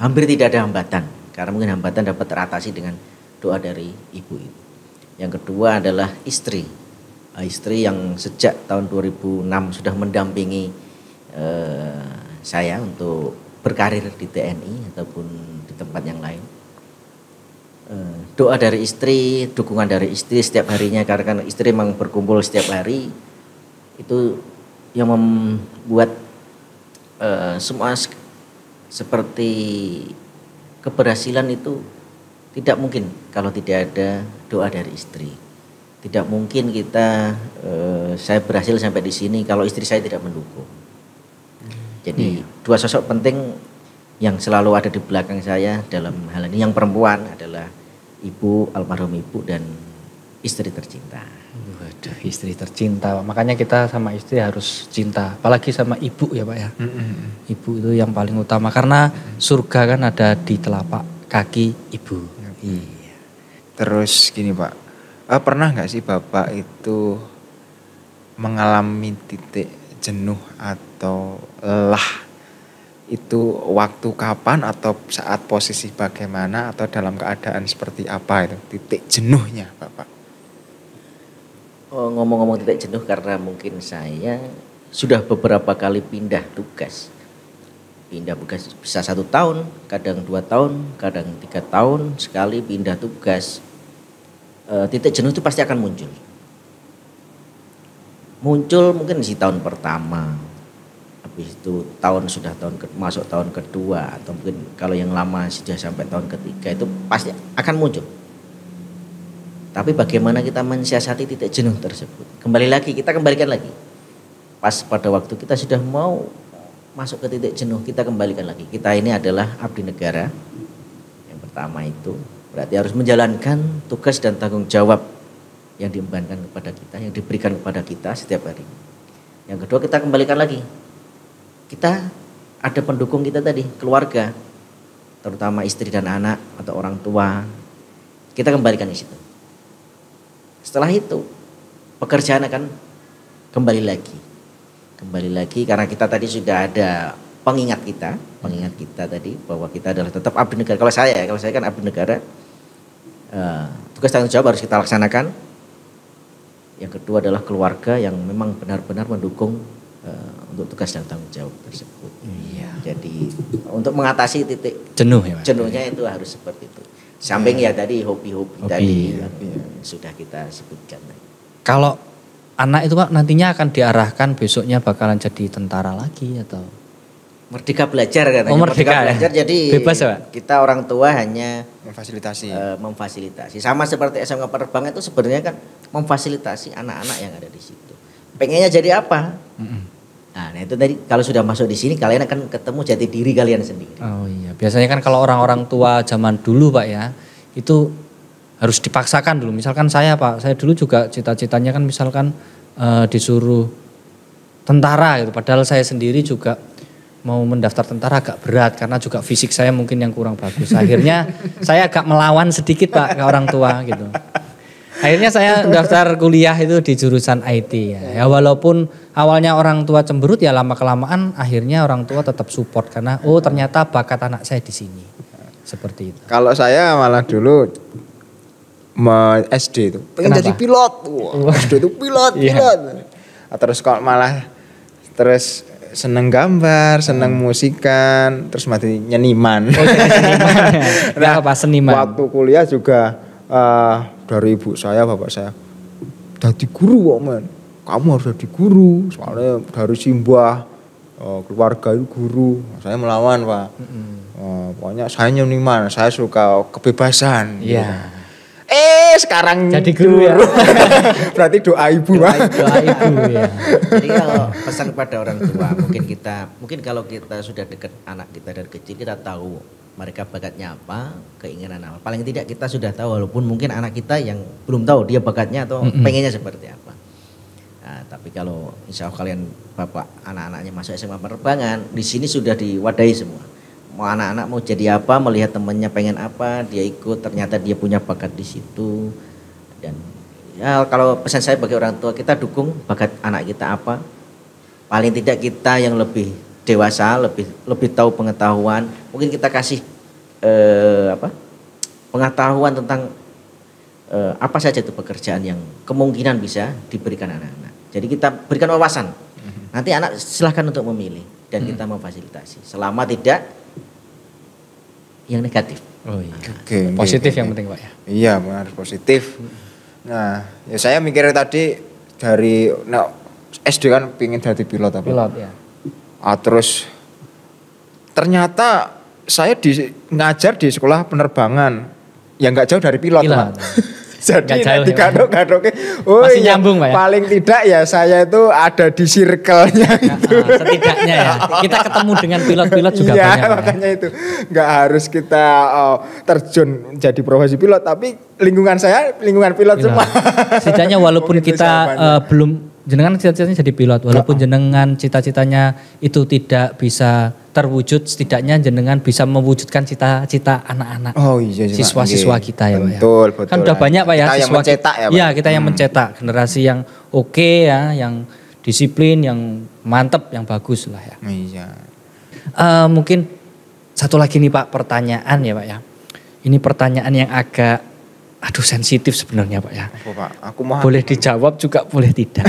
hampir tidak ada hambatan. Karena mungkin hambatan dapat teratasi dengan doa dari ibu itu. Yang kedua adalah istri. istri yang sejak tahun 2006 sudah mendampingi saya untuk berkarir di TNI ataupun di tempat yang lain. Doa dari istri, dukungan dari istri setiap harinya, karena kan istri memang berkumpul setiap hari, itu yang membuat semua seperti keberhasilan itu tidak mungkin kalau tidak ada doa dari istri. Tidak mungkin saya berhasil sampai di sini kalau istri saya tidak mendukung. Jadi dua sosok penting yang selalu ada di belakang saya dalam hal ini. Yang perempuan adalah ibu, almarhum ibu, dan istri tercinta. Waduh, istri tercinta. Makanya kita sama istri harus cinta. Apalagi sama ibu ya Pak ya. Ibu itu yang paling utama. Karena surga kan ada di telapak kaki ibu. Iya. Terus gini Pak, pernah nggak sih Bapak itu mengalami titik jenuh atau lelah? Itu waktu kapan atau saat posisi bagaimana atau dalam keadaan seperti apa itu titik jenuhnya Bapak? Ngomong-ngomong titik jenuh, karena mungkin saya sudah beberapa kali pindah tugas. Pindah tugas bisa 1 tahun, kadang 2 tahun, kadang 3 tahun sekali pindah tugas. Titik jenuh itu pasti akan muncul. Muncul mungkin di tahun pertama. Habis itu masuk tahun kedua, atau mungkin kalau yang lama sudah sampai tahun ketiga, itu pasti akan muncul. Tapi bagaimana kita mensiasati titik jenuh tersebut? Kita kembalikan lagi. Pas pada waktu kita sudah mau masuk ke titik jenuh, kita kembalikan lagi. Kita ini adalah abdi negara. Yang pertama itu berarti harus menjalankan tugas dan tanggung jawab yang diembankan kepada kita, yang diberikan kepada kita setiap hari. Yang kedua, kita kembalikan lagi. Kita ada pendukung kita tadi, keluarga, terutama istri dan anak atau orang tua. Kita kembalikan di situ. Setelah itu pekerjaan akan kembali lagi karena kita tadi sudah ada pengingat kita tadi bahwa kita adalah tetap abdi negara. Kalau saya kan abdi negara, tugas tanggung jawab harus kita laksanakan. Yang kedua adalah keluarga yang memang benar-benar mendukung untuk tugas dan tanggung jawab tersebut. Iya. Jadi untuk mengatasi titik jenuh ya Pak? Jenuhnya itu harus seperti itu. Samping ya tadi hobi-hobi tadi yang sudah kita sebutkan. Kalau anak itu Pak nantinya akan diarahkan besoknya bakalan jadi tentara lagi atau? Merdeka belajar katanya. Merdeka belajar ya? Jadi bebas ya Pak? Kita orang tua hanya memfasilitasi. Sama seperti SMK Penerbangan itu sebenarnya kan memfasilitasi anak-anak yang ada di situ. Pengennya jadi apa? Nah itu tadi kalau sudah masuk di sini kalian akan ketemu jati diri kalian sendiri. Oh iya, biasanya kan kalau orang-orang tua zaman dulu Pak ya, itu harus dipaksakan dulu. Misalkan saya Pak, saya dulu juga cita-citanya kan misalkan disuruh tentara gitu. Padahal saya sendiri juga mau mendaftar tentara agak berat karena juga fisik saya mungkin yang kurang bagus. Akhirnya saya agak melawan sedikit Pak ke orang tua gitu. Akhirnya saya daftar kuliah itu di jurusan IT ya. Ya walaupun awalnya orang tua cemberut ya lama-kelamaan akhirnya orang tua tetap support karena ternyata bakat anak saya di sini. Seperti itu. Kalau saya malah dulu SD itu pengen jadi pilot. SD itu pilot. Terus kok malah seneng gambar, seneng musikan, terus mati nyeniman. Jadi seniman. Nah, apa seniman? Waktu kuliah juga dari ibu saya, bapak saya, jadi guru kok men. Kamu harus jadi guru, soalnya dari simbah keluarga itu guru. Saya melawan Pak. Pokoknya saya nyeniman, saya suka kebebasan. Iya. Sekarang jadi guru ya. Berarti doa ibu Pak. Doa ibu ya. Jadi kalau pesan kepada orang tua, mungkin kalau kita sudah dekat anak kita dari kecil, kita tahu mereka bakatnya apa, keinginan apa. Paling tidak kita sudah tahu, walaupun mungkin anak kita yang belum tahu dia bakatnya atau pengennya seperti apa. Nah, tapi kalau insya Allah kalian bapak anak-anaknya masuk SMA Penerbangan, di sini sudah diwadahi semua. Mau anak-anak mau jadi apa, melihat temannya pengen apa, dia ikut, ternyata dia punya bakat di situ. Dan ya kalau pesan saya bagi orang tua, kita dukung bakat anak kita apa. Paling tidak kita yang lebih dewasa, lebih tahu pengetahuan, mungkin kita kasih pengetahuan tentang apa saja itu pekerjaan yang kemungkinan bisa diberikan anak-anak. Jadi kita berikan wawasan. Nanti anak silahkan untuk memilih dan kita memfasilitasi. Selama tidak yang negatif. Oh iya. Oke, Positif oke, yang oke. penting Pak ya. Iya benar positif. Nah, ya saya mikirnya tadi dari SD kan pingin jadi pilot apa? Pilot ya. Terus ternyata saya ngajar di sekolah penerbangan yang nggak jauh dari pilot, Pak. Jadi Nggak jauh, nanti ya, Pak. gadok-gadoknya, Masih nyambung, Pak ya? paling tidak ya saya itu ada di circle-nya itu. Setidaknya ya. Kita ketemu dengan pilot-pilot juga Iya, banyak. Pak ya. makanya itu nggak harus kita terjun jadi profesi pilot, tapi lingkungan saya lingkungan pilot semua. Setidaknya walaupun Mungkin itu kita jawabannya. belum jenengan cita-citanya jadi pilot, walaupun jenengan cita-citanya itu tidak bisa terwujud, setidaknya jenengan bisa mewujudkan cita-cita anak-anak. Oh iya, Pak. Siswa-siswa Nggih. kita ya Pak ya. Betul, betul. Kan udah banyak Pak ya Kita yang siswa mencetak ya, Pak. Iya, kita yang mencetak generasi yang oke ya, yang disiplin, yang mantep, yang bagus lah ya. Iya. Mungkin satu lagi nih Pak pertanyaan ya Pak ya. Ini pertanyaan yang agak sensitif sebenarnya Pak ya. Apa, Pak? Aku mau Boleh dijawab juga boleh tidak.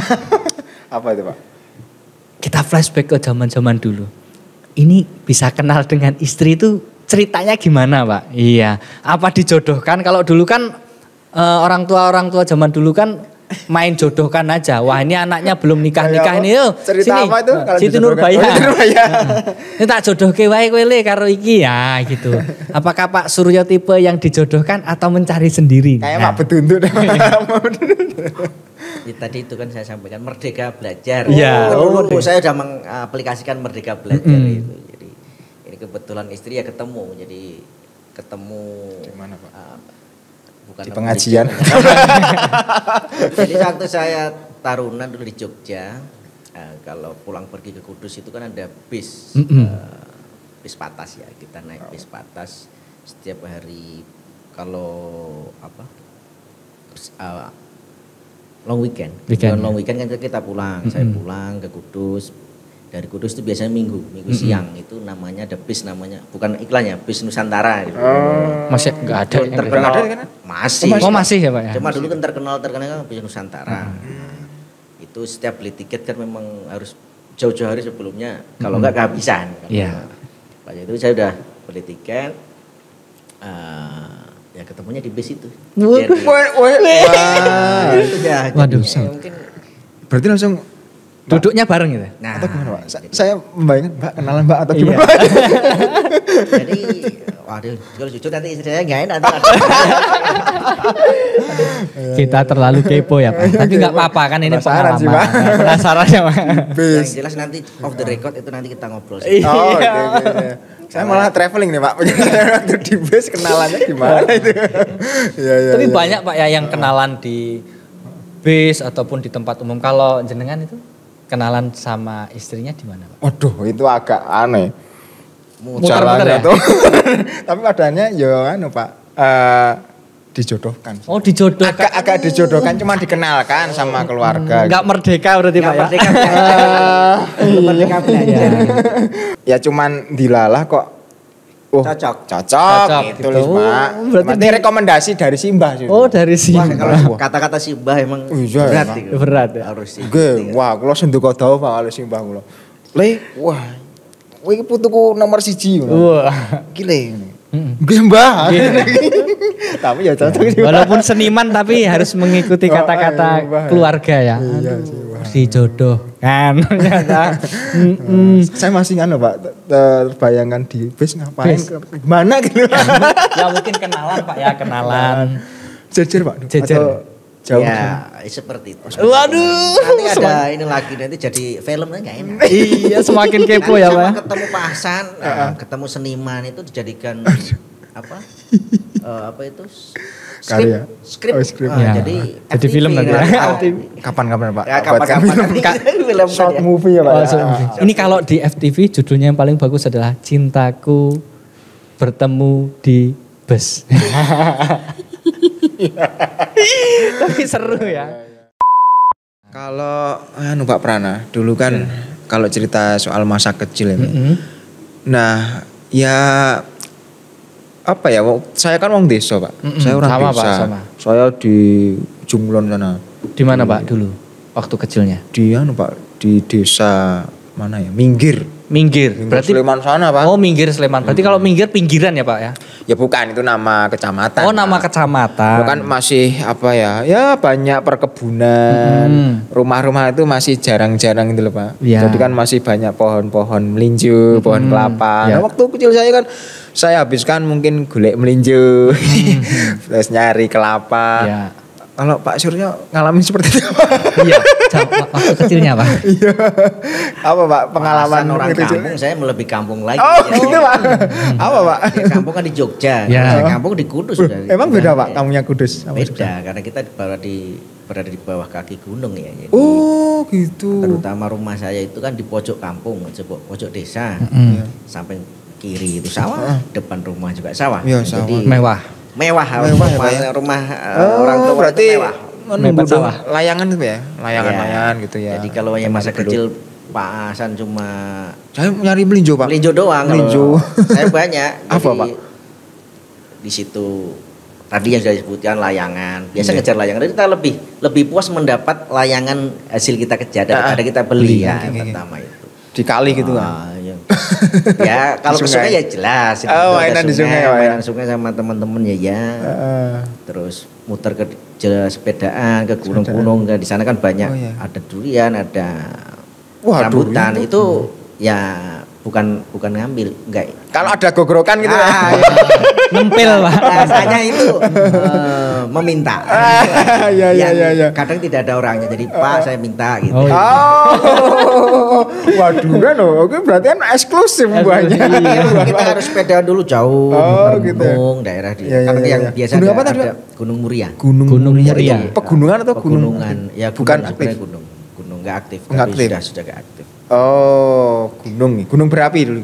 apa itu, Pak? Kita flashback ke zaman-zaman dulu. Ini bisa kenal dengan istri itu ceritanya gimana Pak? Iya. Apa dijodohkan? Kalau dulu kan orang tua zaman dulu kan main jodohkan aja. Wah ini anaknya belum nikah-nikah ini yuk. Cerita sini. apa itu? Kalau Siti dijodohkan? Nurbaya. Oh, Siti Nurbaya. Ini tak jodohke wae kowe le karo iki ya gitu. Apakah Pak Suryo tipe yang dijodohkan atau mencari sendiri? Kayak Pak Bedunduk. Ya, tadi itu kan saya sampaikan merdeka belajar. Iya. Dulu saya sudah mengaplikasikan merdeka belajar itu. Jadi ini kebetulan istri ya ketemu. Jadi ketemu Di mana, Pak? bukan Di pengajian. Jadi waktu saya tarunan dulu di Jogja, kalau pulang pergi ke Kudus itu kan ada bis, bis patas ya. Kita naik bis patas setiap hari kalau long weekend. Long weekend kan kita pulang. Saya pulang ke Kudus. Dari Kudus itu biasanya minggu siang itu namanya ada bis namanya bukan iklannya bis Nusantara gitu. Masih enggak ada. Yang terkenal Ada kan? masih. Oh masih ya Pak ya. Cuma dulu kan terkenal kan bis Nusantara. Itu setiap beli tiket kan memang harus jauh-jauh hari sebelumnya kalau enggak kehabisan. Iya. Pas itu saya udah beli tiket. Ya ketemunya di bis itu. Itu ya. Waduh. Mungkin Berarti langsung Duduknya bareng gitu. nah, atau gimana, Pak? Saya membayangkan Mbak kenalan Mbak atau gimana? jadi waduh kalau jujur nanti istri saya enggak enak. Kita terlalu kepo ya Pak. Tapi enggak apa-apa kan ini Penasaran sih, pengalaman. Pak. Penasaran ya Pak. Yang jelas nanti off the record itu nanti kita ngobrol. Oh, oke. Saya malah traveling nih Pak. Saya waktu di bus kenalannya gimana itu? Iya. Tapi banyak Pak ya yang kenalan di bis ataupun di tempat umum. Kalau jenengan itu kenalan sama istrinya di mana Pak? Waduh, itu agak aneh. Muter-muter ya? Tuh. Tapi adanya ya Pak, dijodohkan. Oh dijodohkan. Agak dijodohkan, cuma dikenalkan sama keluarga. Enggak merdeka berarti Pak ya? Merdeka merdeka belajar. Ya cuman dilalah kok. Cocok Cocok gitu loh, Pak. Berarti Ini rekomendasi dari Simbah sih. Oh dari sini. Wah, kalau kata-kata Simbah emang Iya, berat Pak. itu. Berat ya? Harus sih. Oke, wah, kalau senduk tahu Pak kalau Simbah kula. Le, wah. Kowe iki putuku nomor 1. Wah. Gile. Nggih, Mbah. Tapi ya cocok sih. Walaupun seniman tapi harus mengikuti kata-kata keluarga ya. Iya Aduh, sih, Wah. dijodohkan ternyata. Saya masih Pak, terbayangkan di bis ngapain Bis. mana gitu. Ya mungkin kenalan Pak ya, kenalan. Jejer Pak. Jejer. Atau jauh. Ya, seperti itu. Waduh. Nanti ada ini lagi nanti jadi filmnya enggak enak. Iya, semakin kepo ya Pak. Sama ketemu Pak Hasan, ketemu seniman itu dijadikan apa itu? Karya. Skrip. Oh, skrip. Ya. Jadi Jadi film nanti ya. Kapan-kapan Pak? Ya, Buatkan kapan-kapan film. nanti film Short kan ya. movie ya Pak. Oh, ya? sorry. Ini kalau di FTV judulnya yang paling bagus adalah Cintaku Bertemu di Bus. Tapi seru ya. Kalau Pak Prana, dulu kan kalau cerita soal masa kecil ini. Nah, ya apa ya? Saya kan wong desa, Pak. Saya orang sama, desa. Pak, sama. Saya di Junglon sana. Di mana Pak dulu waktu kecilnya? Di Pak, di desa mana ya? Minggir. Minggir. Berarti Sleman sana, Pak. Oh, Minggir Sleman. Berarti kalau Minggir pinggiran ya, Pak ya? Ya bukan, itu nama kecamatan. Oh, nama Pak. kecamatan. Itu kan masih apa ya? Ya banyak perkebunan. Rumah-rumah itu masih jarang-jarang gitu loh, Pak. Ya. Jadi kan masih banyak pohon-pohon melinjo, pohon kelapa. Ya. Nah, waktu kecil saya kan saya habiskan mungkin golek melinjo. Terus nyari kelapa. Ya. Kalau Pak Suryo ngalamin seperti itu. Iya, waktu kecilnya Pak. Iya. Apa Pak pengalaman Alasan orang kecil? kampung, saya lebih kampung lagi. Oh, Ya. gitu Pak. Apa Pak? Ya, kampung kan di Jogja, Ya. saya kampung di Kudus. Emang beda Pak kamunya Kudus sama Jogja? Beda, karena kita berada di bawah kaki gunung ya. Jadi, Oh, gitu. terutama rumah saya itu kan di pojok kampung, pojok desa, samping kiri itu sawah, depan rumah juga sawah. Iya, sawah. Jadi Mewah. mewah, ya, Pak, ya? rumah Oh, orang tua berarti itu mewah. menunggu Mepet sawah. layangan itu ya, layangan-layangan gitu ya. Jadi kalau yang masa kecil Pak Hasan cuma Saya nyari melinjo Pak. melinjo doang. Melinjo. Kalau saya banyak. Apa, Jadi, Pak? Di situ tadi yang sudah disebutkan layangan. Biasa Iya. ngejar layangan. Jadi kita lebih puas mendapat layangan hasil kita kejar daripada kita beli ya Oke, oke. pertama itu. Di kali gitu kan. Iya. Ya kalau Di ke sungai. sungai ya jelas. Itu Oh, ada mainan di sungai, Pak, ya? mainan sungai sama teman-teman ya. Terus muter ke sepedaan ke gunung-gunung. Di sana kan banyak Oh, iya. ada durian, ada Wah, rambutan. durian Itu ya bukan ngambil, enggak. Kalau ada gogorokan gitu ya. Iya. Nempel Pak. Rasanya itu meminta. Iya. Kadang tidak ada orangnya. Jadi Pak saya minta gitu. Oh, iya. Oh, waduh kan loh. Oke, berarti kan eksklusif buahnya. Kita harus sepedaan dulu jauh, Oh, muter gitu ya. gunung, daerah di. Iya, Karena iya, yang iya. biasa Gunung ada, apa tadi, ada Gunung Muria. Gunung Muria. Itu pegunungan atau gunung? Pegunungan. Ya Bukan gunung, aktif. sebenarnya gunung nggak aktif, Nggak tapi aktif. sudah gak aktif. Oh, gunung berapi dulu.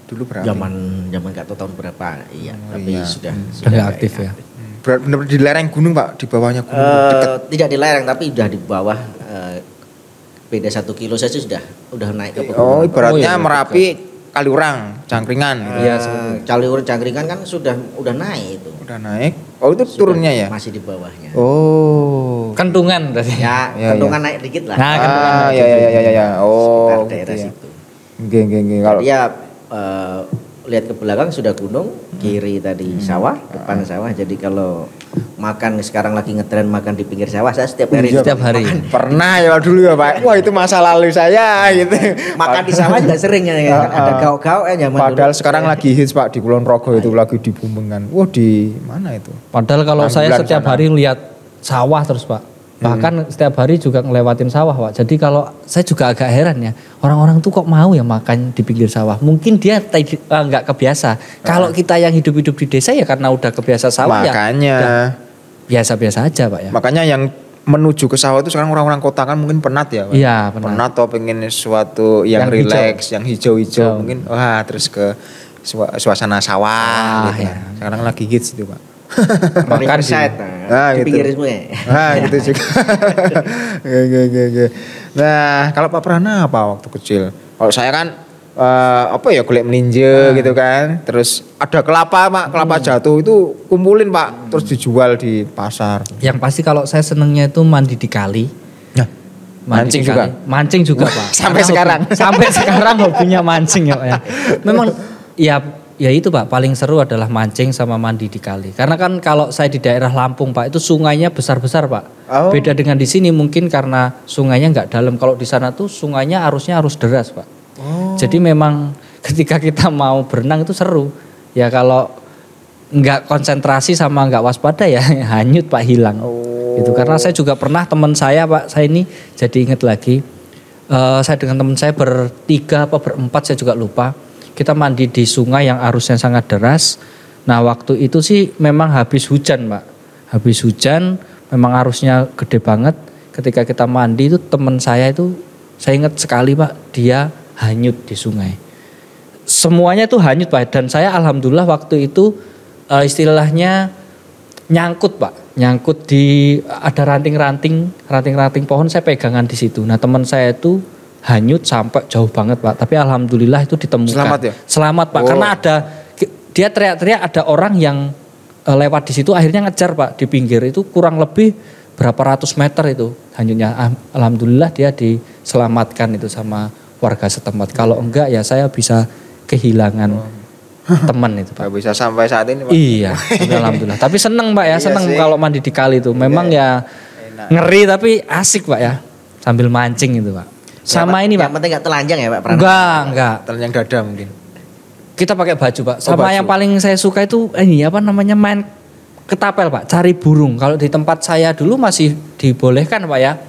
Dulu berapi. Zaman nggak tahu tahun berapa, iya. Oh, Tapi iya. sudah Nggak aktif ya. Benar-benar di lereng gunung Pak, di bawahnya gunung dekat. Tidak di lereng tapi udah di bawah. Beda 1 kilo saja udah naik ke pegunungan. Oh, ibaratnya Oh, iya, Merapi, Kaliurang, Cangkringan gitu. Iya, Caliur Cangkringan kan udah naik itu. Udah naik. Oh, itu turunnya ya? Masih di bawahnya. Oh. Kentungan berarti. Ya, Iya, kentungan naik dikit lah. Nah, kentungan Ah, ya. Oh, sekitar daerah gitu ya. situ. Nggih. Kalau Dia lihat ke belakang sudah gunung, kiri tadi sawah, depan sawah. Jadi kalau makan sekarang lagi ngetren makan di pinggir sawah, saya setiap hari Setiap hari. makan. pernah ya dulu ya Pak. Wah, itu masa lalu saya gitu. Makan di sawah juga sering ya, ada gauk-gauk zaman Padahal dulu. sekarang lagi hits Pak di Kulon Progo itu lagi di Bumengan. Wah, di mana itu? Padahal kalau saya Anggulan setiap sana. hari lihat sawah terus Pak. Bahkan setiap hari juga ngelewatin sawah Pak. Jadi kalau saya juga agak heran ya. Orang-orang tuh kok mau ya makan di pinggir sawah. Mungkin dia nggak kebiasa. Kalau kita yang hidup-hidup di desa ya karena udah kebiasa sawah Makanya. ya. Biasa-biasa aja Pak ya. Makanya yang menuju ke sawah itu sekarang orang-orang kota kan mungkin penat ya Pak. Iya, penat. Atau pengen sesuatu yang Yang rileks, yang hijau-hijau Hijau. mungkin. Wah, terus ke suasana sawah gitu. ya. Sekarang lagi hits itu Pak. Makan sih. di gitu. pinggir sungai. Nah, gitu juga. Oke. Nah, kalau Pak Prana apa waktu kecil? Kalau saya kan apa ya golek melinjo gitu kan. Terus ada kelapa Pak, kelapa jatuh itu kumpulin Pak, terus dijual di pasar. Yang pasti kalau saya senengnya itu mandi di kali. Nah, Mandi mancing di juga? kali. Mancing juga Pak. Sampai Karena sekarang? Sampai sekarang hobinya mancing ya Pak ya. Memang ya itu Pak, paling seru adalah mancing sama mandi di kali. Karena kan kalau saya di daerah Lampung Pak, itu sungainya besar-besar Pak. Oh. Beda dengan di sini mungkin karena sungainya nggak dalam. Kalau di sana tuh sungainya arusnya arus deras Pak. Oh. Jadi memang ketika kita mau berenang itu seru. Ya kalau nggak konsentrasi sama nggak waspada ya hanyut Pak, hilang. Itu karena saya juga pernah teman saya Pak, saya ini jadi ingat lagi. Saya dengan teman saya bertiga apa berempat saya juga lupa. Kita mandi di sungai yang arusnya sangat deras. Nah waktu itu sih memang habis hujan Pak. Habis hujan memang arusnya gede banget. Ketika kita mandi itu teman saya itu saya ingat sekali Pak, dia hanyut di sungai. Semuanya itu hanyut Pak. Dan saya alhamdulillah waktu itu istilahnya nyangkut Pak. Nyangkut di ada ranting-ranting pohon, saya pegangan di situ. Nah teman saya itu hanyut sampai jauh banget Pak. Tapi alhamdulillah itu ditemukan. Selamat ya? Selamat Pak. Oh. Karena ada dia teriak-teriak ada orang yang lewat di situ akhirnya ngejar Pak di pinggir itu kurang lebih berapa ratus meter itu hanyutnya. Alhamdulillah dia diselamatkan itu sama warga setempat. Kalau enggak ya saya bisa kehilangan teman itu Pak. Gak bisa sampai saat ini Pak. Iya, alhamdulillah. Tapi seneng Pak ya, Iya seneng sih. kalau mandi di kali itu. Memang ya Enak. ngeri tapi asik Pak ya. Sambil mancing itu Pak. Sama ini Pak. Yang penting nggak telanjang ya Pak. Enggak. Telanjang dada mungkin. Kita pakai baju Pak. Sama baju. yang paling saya suka itu ini apa namanya main ketapel Pak, cari burung. Kalau di tempat saya dulu masih dibolehkan Pak ya.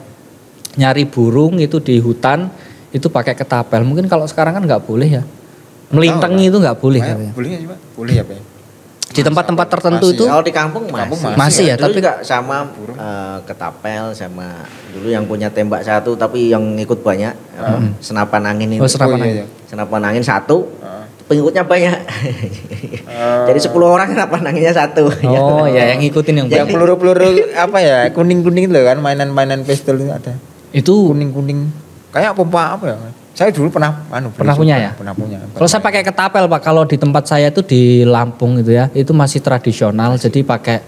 Nyari burung itu di hutan itu pakai ketapel. Mungkin kalau sekarang kan nggak boleh ya. Melintengi itu nggak boleh. Boleh, katanya. boleh ya Pak? Boleh ya Pak? Di tempat-tempat tertentu Masih. itu Kalau di kampung kampung masih. masih ya, Dulu tapi juga sama ketapel sama dulu yang punya tembak satu tapi yang ngikut banyak senapan angin itu. Oh, senapan iya, angin. iya. Senapan angin satu, Heeh. pengikutnya banyak. Jadi 10 orang senapan anginnya satu. Oh ya yang ngikutin yang Yang peluru-peluru apa ya? Kuning-kuning itu kan mainan-mainan pistol itu ada. itu Kuning-kuning. Kayak pompa apa ya? Saya dulu pernah Pernah punya ya? Pernah punya. kalau saya pakai ketapel Pak, kalau di tempat saya itu di Lampung itu ya, itu masih tradisional, jadi pakai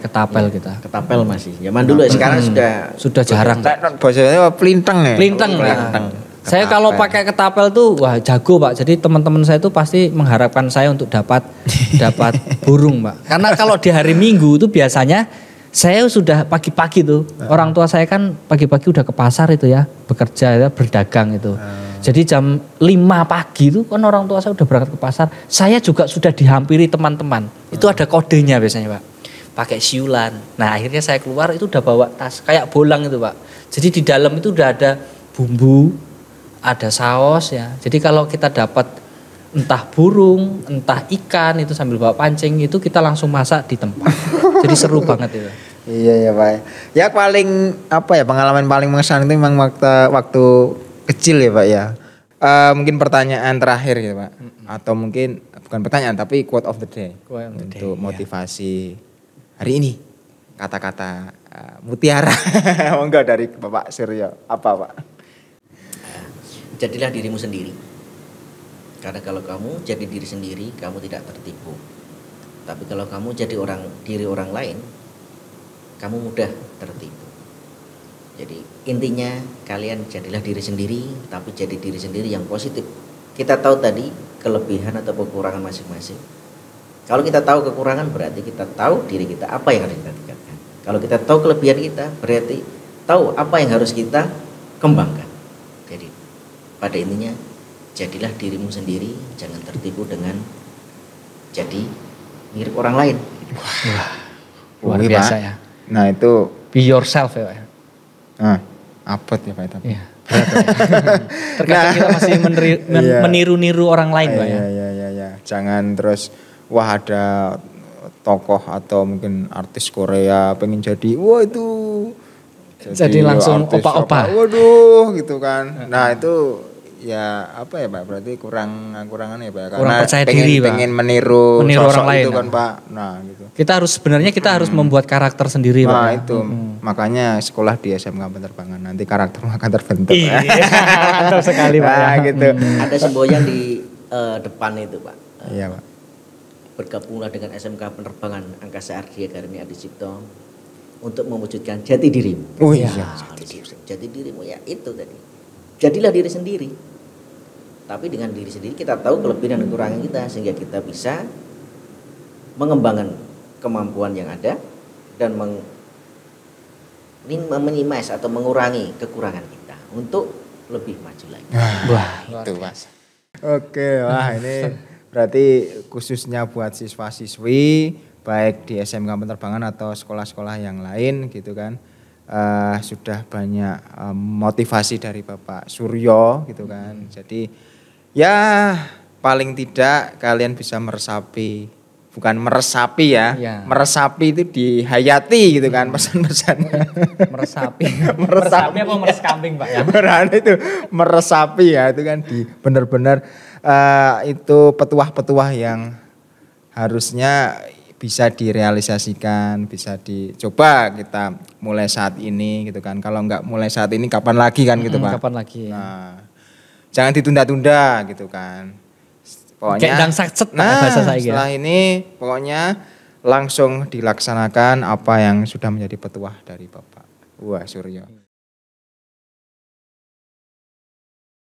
ketapel kita. Ketapel masih. Zaman dulu ya, sekarang Sudah jarang. Bahasanya pelintang ya? Pelintang lah. Pelintang. Saya kalau pakai ketapel tuh wah jago Pak. Jadi teman-teman saya itu pasti mengharapkan saya untuk dapat burung Pak. Karena kalau di hari Minggu itu biasanya saya sudah pagi-pagi tuh. Orang tua saya kan pagi-pagi udah ke pasar itu ya, bekerja ya, berdagang itu. Jadi jam 5 pagi itu kan orang tua saya udah berangkat ke pasar. Saya juga sudah dihampiri teman-teman. Itu ada kodenya biasanya Pak. Pakai siulan. Nah, akhirnya saya keluar itu udah bawa tas kayak bolang itu Pak. Jadi di dalam itu udah ada bumbu, ada saus ya. Jadi kalau kita dapat entah burung, entah ikan itu sambil bawa pancing itu kita langsung masak di tempat. Jadi seru banget itu. Iya ya Pak. Ya paling apa ya pengalaman paling mengesan itu memang waktu kecil ya Pak ya. Mungkin pertanyaan terakhir gitu Pak. Atau mungkin bukan pertanyaan tapi quote of the day. Quote of the day, Untuk ya. motivasi hari ini. Kata-kata mutiara. Enggak dari Bapak Suryo. Apa Pak? Jadilah dirimu sendiri. Karena kalau kamu jadi diri sendiri, kamu tidak tertipu. Tapi kalau kamu jadi diri orang lain, kamu mudah tertipu. Jadi intinya kalian jadilah diri sendiri, tapi jadi diri sendiri yang positif. Kita tahu tadi kelebihan atau kekurangan masing-masing. Kalau kita tahu kekurangan berarti kita tahu diri kita apa yang harus kita tingkatkan. Kalau kita tahu kelebihan kita berarti tahu apa yang harus kita kembangkan. Jadi pada intinya jadilah dirimu sendiri, jangan tertipu dengan jadi mirip orang lain. Luar Oke, biasa Pak. ya. Nah itu Be yourself ya Pak. nah, abot ya Pak tapi. Iya. Terkadang kita masih Iya. meniru-niru orang lain Pak ya. Iya. Jangan terus wah ada tokoh atau mungkin artis Korea pengen jadi wah itu Jadi langsung artis opa-opa. apa, waduh gitu kan. Nah itu ya apa ya Pak berarti kurangan ya Pak Kurang percaya diri, Pak. pengen meniru Meniru sosok orang lain, itu kan Pak. Pak. Nah gitu. Kita harus membuat karakter sendiri Pak. Nah ya. itu makanya sekolah di SMK Penerbangan nanti karakter akan terbentuk. Iya, mantap sekali Pak ya. Nah, gitu. Ada semboyan di depan itu Pak. Iya Pak. Bergabunglah dengan SMK Penerbangan Angkasa Ardi Akademi Adi Cipto untuk mewujudkan jati dirimu. Oh iya. Nah, di situ. Jati dirimu ya itu tadi. Jadilah diri sendiri. Tapi dengan diri sendiri kita tahu kelebihan dan kekurangan kita sehingga kita bisa mengembangkan kemampuan yang ada dan meminimais atau mengurangi kekurangan kita untuk lebih maju lagi. Wah, Itu Mas. Oke, wah ini berarti khususnya buat siswa-siswi baik di SMK Penerbangan atau sekolah-sekolah yang lain gitu kan. Sudah banyak motivasi dari Bapak Suryo gitu kan. Jadi ya paling tidak kalian bisa meresapi, bukan meresapi ya, Ya. meresapi itu dihayati gitu kan pesan-pesannya. meresapi. Meresapi apa meres kambing Pak ya? Berarti itu meresapi ya itu kan di benar-benar itu petuah-petuah yang harusnya bisa direalisasikan, bisa dicoba kita mulai saat ini gitu kan. Kalau nggak mulai saat ini kapan lagi kan gitu Pak. Kapan lagi ya? Nah, jangan ditunda-tunda gitu kan. Pokoknya kayak ndang sacet bahasa saya. Setelah ini pokoknya langsung dilaksanakan apa yang sudah menjadi petuah dari Bapak Suryo.